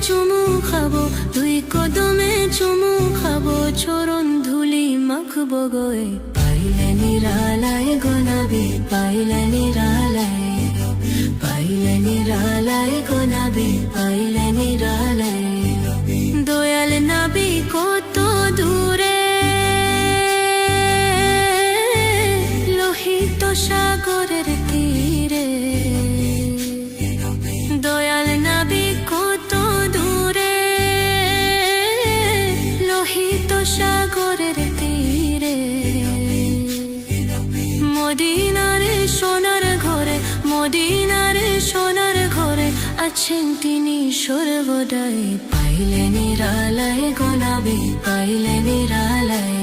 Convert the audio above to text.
চুমু খাবো, দুই কদমে চুমু খাবো, চরণ ধুলি মাখবো গয়ে। পাইলে নিরালায় গোনাবি, পাইলে নিরালায়, পাইলে নিরালায় গোনাবি, পাইলে নিরালায়। দয়াল নবী কত দূরে, লোহিত সাগরের তীরে। দয়াল নবী কত দূরে, লোহিত সাগরের তীরে। মদিনার সোনার ঘরে, মদিনার সোনার ঘরে আছেন তিনি সর্বদাই। পাইলে নিরালায় গোনাবি, পাইলে নিরালায়।